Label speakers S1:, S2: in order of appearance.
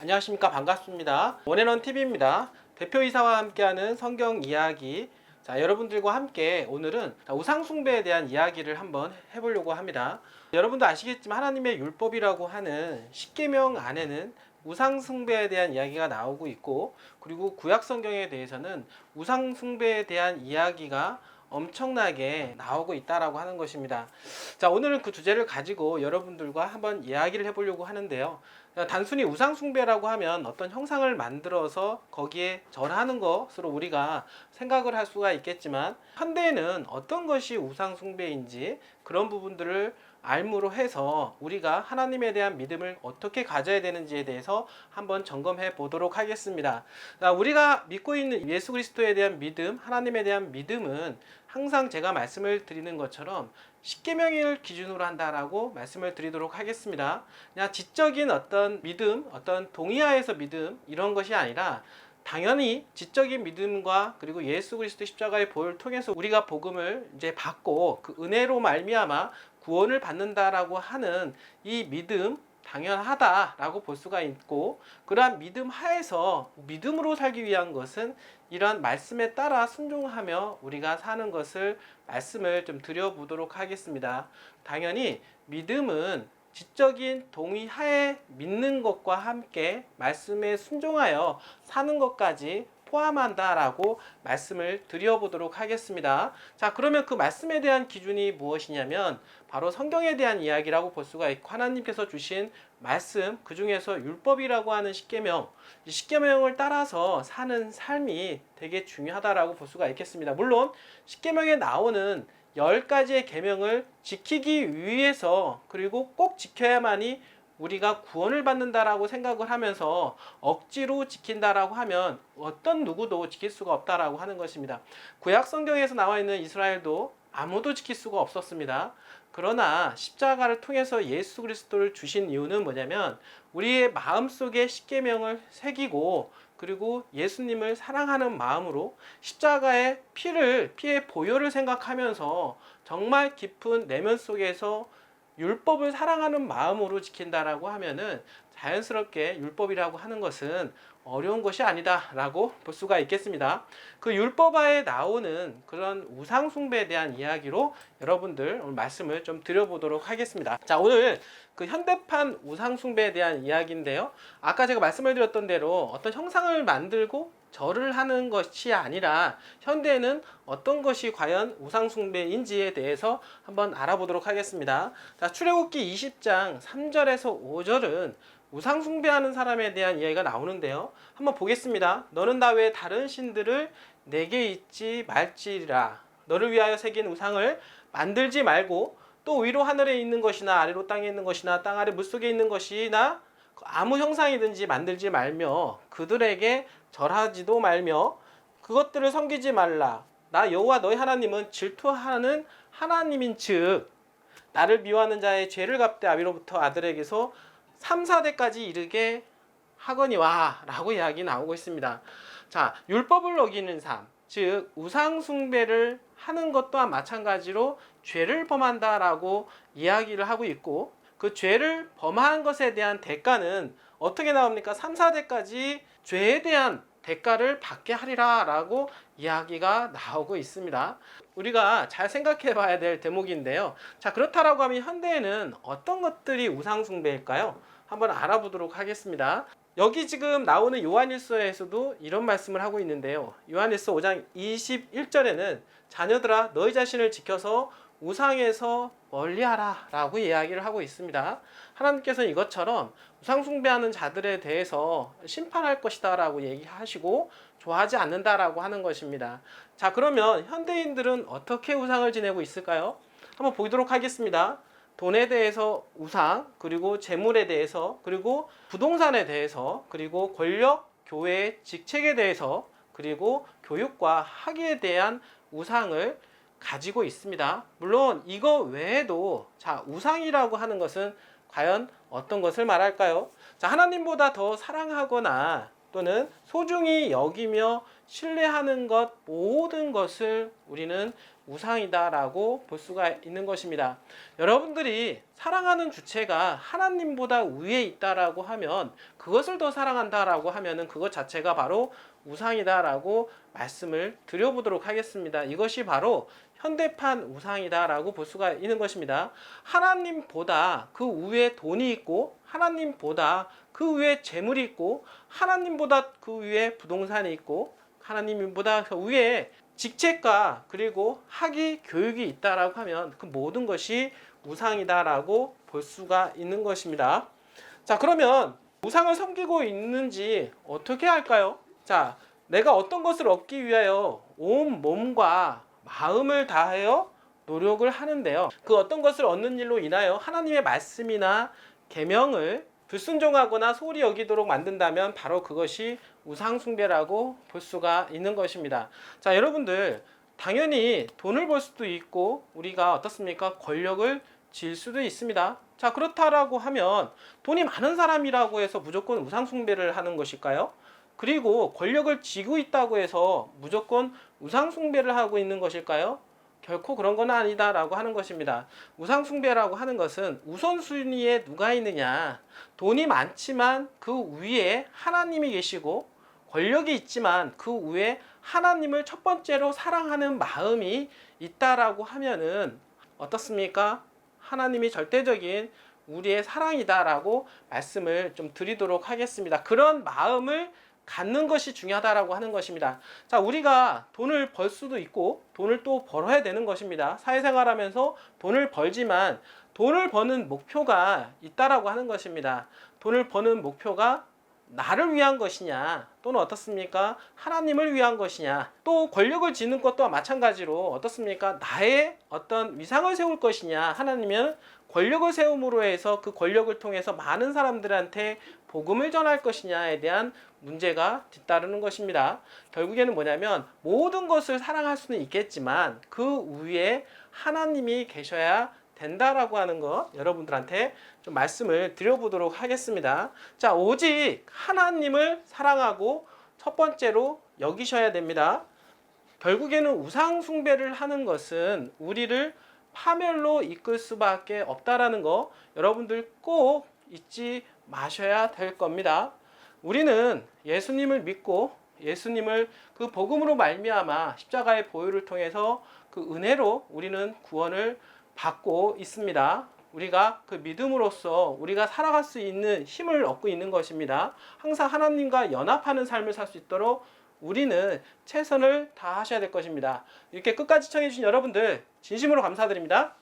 S1: 안녕하십니까. 반갑습니다. 원앤원 TV입니다. 대표이사와 함께하는 성경 이야기. 자, 여러분들과 함께 오늘은 우상숭배에 대한 이야기를 한번 해보려고 합니다. 여러분도 아시겠지만 하나님의 율법이라고 하는 십계명 안에는 우상숭배에 대한 이야기가 나오고 있고, 그리고 구약성경에 대해서는 우상숭배에 대한 이야기가 엄청나게 나오고 있다라고 하는 것입니다. 자, 오늘은 그 주제를 가지고 여러분들과 한번 이야기를 해보려고 하는데요. 단순히 우상숭배라고 하면 어떤 형상을 만들어서 거기에 절하는 것으로 우리가 생각을 할 수가 있겠지만, 현대에는 어떤 것이 우상숭배인지 그런 부분들을 알므로 해서 우리가 하나님에 대한 믿음을 어떻게 가져야 되는지에 대해서 한번 점검해 보도록 하겠습니다. 우리가 믿고 있는 예수 그리스도에 대한 믿음, 하나님에 대한 믿음은 항상 제가 말씀을 드리는 것처럼 십계명을 기준으로 한다라고 말씀을 드리도록 하겠습니다. 그냥 지적인 어떤 믿음, 어떤 동의하에서 믿음, 이런 것이 아니라 당연히 지적인 믿음과 그리고 예수 그리스도 십자가의 보혈을 통해서 우리가 복음을 이제 받고 그 은혜로 말미암아 구원을 받는다라고 하는 이 믿음, 당연하다라고 볼 수가 있고, 그러한 믿음 하에서 믿음으로 살기 위한 것은 이러한 말씀에 따라 순종하며 우리가 사는 것을 말씀을 좀 드려보도록 하겠습니다. 당연히 믿음은 지적인 동의하에 믿는 것과 함께 말씀에 순종하여 사는 것까지 포함한다라고 말씀을 드려보도록 하겠습니다. 자, 그러면 그 말씀에 대한 기준이 무엇이냐면 바로 성경에 대한 이야기라고 볼 수가 있고, 하나님께서 주신 말씀, 그 중에서 율법이라고 하는 십계명, 이 십계명을 따라서 사는 삶이 되게 중요하다라고 볼 수가 있겠습니다. 물론 십계명에 나오는 10가지의 계명을 지키기 위해서, 그리고 꼭 지켜야만이 우리가 구원을 받는다라고 생각을 하면서 억지로 지킨다라고 하면 어떤 누구도 지킬 수가 없다라고 하는 것입니다. 구약 성경에서 나와 있는 이스라엘도 아무도 지킬 수가 없었습니다. 그러나 십자가를 통해서 예수 그리스도를 주신 이유는 뭐냐면 우리의 마음속에 십계명을 새기고, 그리고 예수님을 사랑하는 마음으로 십자가의 피의 보혈을 생각하면서 정말 깊은 내면 속에서 율법을 사랑하는 마음으로 지킨다라고 하면은 자연스럽게 율법이라고 하는 것은 어려운 것이 아니다라고 볼 수가 있겠습니다. 그 율법하에 나오는 그런 우상숭배에 대한 이야기로 여러분들 오늘 말씀을 좀 드려보도록 하겠습니다. 자, 오늘 그 현대판 우상숭배에 대한 이야기인데요. 아까 제가 말씀을 드렸던 대로 어떤 형상을 만들고 절을 하는 것이 아니라 현대에는 어떤 것이 과연 우상숭배인지에 대해서 한번 알아보도록 하겠습니다. 자, 출애굽기 20장 3절에서 5절은 우상숭배하는 사람에 대한 이야기가 나오는데요. 한번 보겠습니다. 너는 다 왜 다른 신들을 내게 잊지 말지라. 너를 위하여 새긴 우상을 만들지 말고, 또 위로 하늘에 있는 것이나 아래로 땅에 있는 것이나 땅 아래 물속에 있는 것이나 아무 형상이든지 만들지 말며 그들에게 절하지도 말며 그것들을 섬기지 말라. 나 여호와 너희 하나님은 질투하는 하나님인즉 나를 미워하는 자의 죄를 갚되 아비로부터 아들에게서 3, 4대까지 이르게 하거니와 라고 이야기 나오고 있습니다. 자, 율법을 어기는 삶, 즉 우상숭배를 하는 것 또한 마찬가지로 죄를 범한다라고 이야기를 하고 있고, 그 죄를 범한 것에 대한 대가는 어떻게 나옵니까? 3, 4대까지 죄에 대한 대가를 받게 하리라 라고 이야기가 나오고 있습니다. 우리가 잘 생각해 봐야 될 대목인데요. 자, 그렇다라고 하면 현대에는 어떤 것들이 우상숭배일까요? 한번 알아보도록 하겠습니다. 여기 지금 나오는 요한일서에서도 이런 말씀을 하고 있는데요. 요한일서 5장 21절에는 자녀들아 너희 자신을 지켜서 우상에서 멀리하라 라고 이야기를 하고 있습니다. 하나님께서는 이것처럼 우상숭배하는 자들에 대해서 심판할 것이다 라고 얘기하시고 좋아하지 않는다라고 하는 것입니다. 자, 그러면 현대인들은 어떻게 우상을 지내고 있을까요? 한번 보도록 하겠습니다. 돈에 대해서 우상, 그리고 재물에 대해서, 그리고 부동산에 대해서, 그리고 권력, 교회의 직책에 대해서, 그리고 교육과 학위에 대한 우상을 가지고 있습니다. 물론 이거 외에도 자, 우상이라고 하는 것은 과연 어떤 것을 말할까요? 자, 하나님보다 더 사랑하거나 또는 소중히 여기며 신뢰하는 것, 모든 것을 우리는 우상이다라고 볼 수가 있는 것입니다. 여러분들이 사랑하는 주체가 하나님보다 위에 있다라고 하면, 그것을 더 사랑한다라고 하면은 그것 자체가 바로 우상이다라고 말씀을 드려보도록 하겠습니다. 이것이 바로 현대판 우상이다라고 볼 수가 있는 것입니다. 하나님보다 그 위에 돈이 있고, 하나님보다 그 위에 재물이 있고, 하나님보다 그 위에 부동산이 있고, 하나님보다 그 위에 직책과 그리고 학위, 교육이 있다라고 하면 그 모든 것이 우상이다라고 볼 수가 있는 것입니다. 자, 그러면 우상을 섬기고 있는지 어떻게 할까요? 자, 내가 어떤 것을 얻기 위하여 온 몸과 마음을 다하여 노력을 하는데요. 그 어떤 것을 얻는 일로 인하여 하나님의 말씀이나 계명을 불순종하거나 소홀히 여기도록 만든다면 바로 그것이 우상숭배라고 볼 수가 있는 것입니다. 자, 여러분들 당연히 돈을 벌 수도 있고 우리가 어떻습니까? 권력을 질 수도 있습니다. 자, 그렇다라고 하면 돈이 많은 사람이라고 해서 무조건 우상숭배를 하는 것일까요? 그리고 권력을 쥐고 있다고 해서 무조건 우상숭배를 하고 있는 것일까요? 결코 그런 건 아니다라고 하는 것입니다. 우상숭배라고 하는 것은 우선순위에 누가 있느냐, 돈이 많지만 그 위에 하나님이 계시고 권력이 있지만 그 위에 하나님을 첫 번째로 사랑하는 마음이 있다라고 하면은 어떻습니까? 하나님이 절대적인 우리의 사랑이다라고 말씀을 좀 드리도록 하겠습니다. 그런 마음을 갖는 것이 중요하다라고 하는 것입니다. 자, 우리가 돈을 벌 수도 있고 돈을 또 벌어야 되는 것입니다. 사회생활하면서 돈을 벌지만 돈을 버는 목표가 있다라고 하는 것입니다. 돈을 버는 목표가 나를 위한 것이냐, 또는 어떻습니까? 하나님을 위한 것이냐, 또 권력을 지는 것도 마찬가지로 어떻습니까? 나의 어떤 위상을 세울 것이냐, 하나님은 권력을 세움으로 해서 그 권력을 통해서 많은 사람들한테 복음을 전할 것이냐에 대한 문제가 뒤따르는 것입니다. 결국에는 뭐냐면 모든 것을 사랑할 수는 있겠지만 그 위에 하나님이 계셔야 된다라고 하는 것, 여러분들한테 좀 말씀을 드려보도록 하겠습니다. 자, 오직 하나님을 사랑하고 첫 번째로 여기셔야 됩니다. 결국에는 우상 숭배를 하는 것은 우리를 파멸로 이끌 수밖에 없다라는 거 여러분들 꼭 잊지 마셔야 될 겁니다. 우리는 예수님을 믿고 예수님을 그 복음으로 말미암아 십자가의 보혈을 통해서 그 은혜로 우리는 구원을 받고 있습니다. 우리가 그 믿음으로써 우리가 살아갈 수 있는 힘을 얻고 있는 것입니다. 항상 하나님과 연합하는 삶을 살 수 있도록 우리는 최선을 다하셔야 될 것입니다. 이렇게 끝까지 시청해 주신 여러분들 진심으로 감사드립니다.